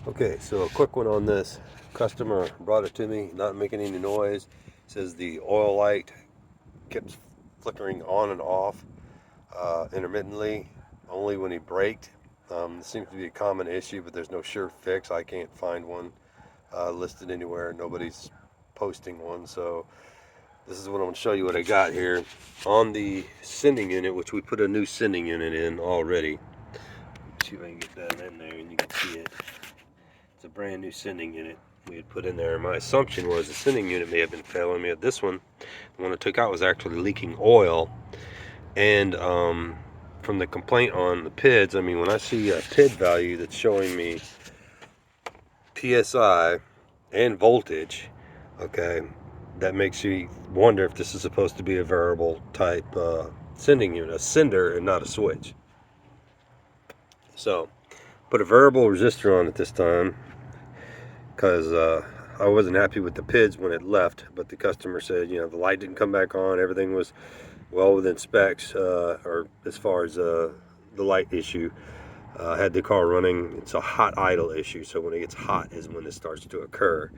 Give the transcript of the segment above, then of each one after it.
Okay, so a quick one on this. Customer brought it to me, not making any noise. Says the oil light kept flickering on and off intermittently, only when he braked. This seems to be a common issue, but there's no sure fix. I can't find one listed anywhere. Nobody's posting one, so this is what I'm going to show you what I got here. On the sending unit, which we put a new sending unit in already. See if I can get that in there and you can see it. It's a brand new sending unit we had put in there. My assumption was the sending unit may have been failing me. This one, the one I took out, was actually leaking oil. And from the complaint on the PIDs, I mean, when I see a PID value that's showing me PSI and voltage, okay, that makes you wonder if this is supposed to be a variable type sending unit, a sender and not a switch. So, put a variable resistor on it this time, because I wasn't happy with the PIDs when it left, but the customer said, you know, the light didn't come back on, everything was well within specs, or as far as the light issue. Had the car running. It's a hot idle issue, so when it gets hot is when this starts to occur.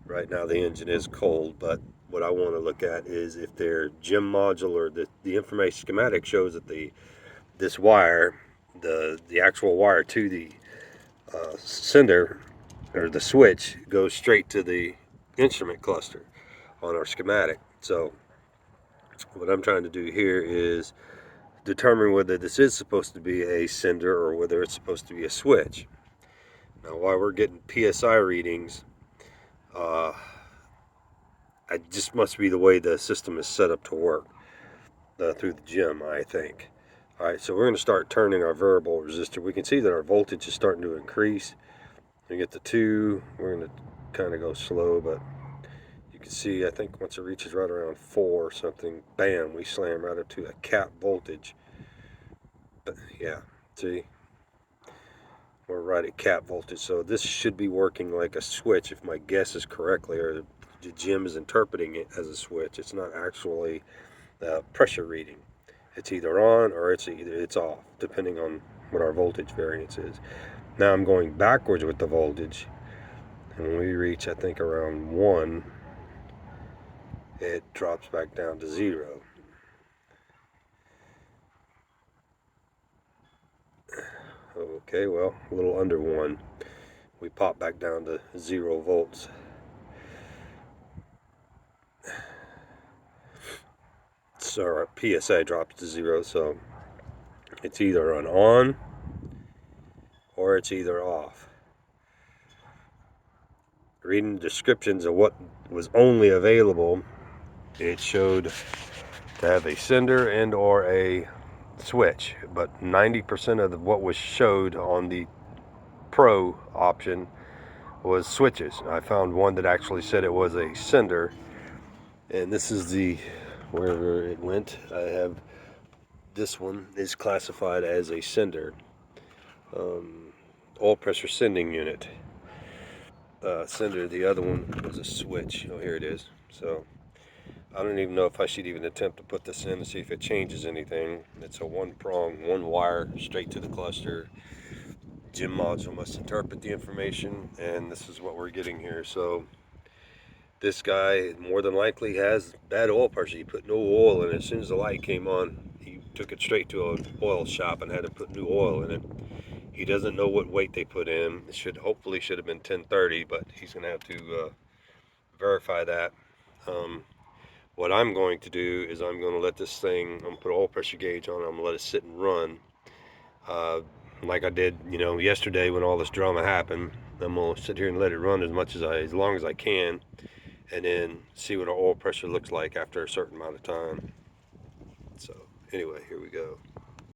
Right now the engine is cold, but what I want to look at is if their GEM module or the information schematic shows that this wire, the actual wire to the sender or the switch, goes straight to the instrument cluster on our schematic. So what I'm trying to do here is determine whether this is supposed to be a sender or whether it's supposed to be a switch. Now, while we're getting PSI readings, it just must be the way the system is set up to work through the GEM, I think. All right, so we're going to start turning our variable resistor. We can see that our voltage is starting to increase. We get to 2, we're going to kind of go slow, but you can see, I think once it reaches right around 4 or something, bam, we slam right up to a cap voltage. But yeah, see, we're right at cap voltage. So this should be working like a switch if my guess is correctly, or the GEM is interpreting it as a switch. It's not actually pressure reading. It's either on or it's off, depending on what our voltage variance is. Now I'm going backwards with the voltage, and when we reach, I think, around 1, it drops back down to 0. Okay, well, a little under 1. We pop back down to 0 volts. So our PSI drops to 0, so it's either an on or it's either off. Reading the descriptions of what was only available, it showed to have a sender and or a switch, but 90% of what was showed on the Pro option was switches. I found one that actually said it was a sender, and this is the, wherever it went, I have this one is classified as a sender. Oil pressure sending unit. Sender, the other one was a switch. Oh, here it is. So I don't even know if I should even attempt to put this in to see if it changes anything. It's a one prong, one wire straight to the cluster. GEM module must interpret the information, and this is what we're getting here. So this guy more than likely has bad oil pressure. He put no oil in it. As soon as the light came on, he took it straight to an oil shop and had to put new oil in it. He doesn't know what weight they put in. It hopefully should have been 1030, but he's gonna have to verify that. What I'm going to do is I'm going to let this thing, I'm going to put an oil pressure gauge on it, I'm going to let it sit and run. Like I did, yesterday when all this drama happened. I'm going to sit here and let it run as long as I can, and then see what our oil pressure looks like after a certain amount of time. So anyway, here we go.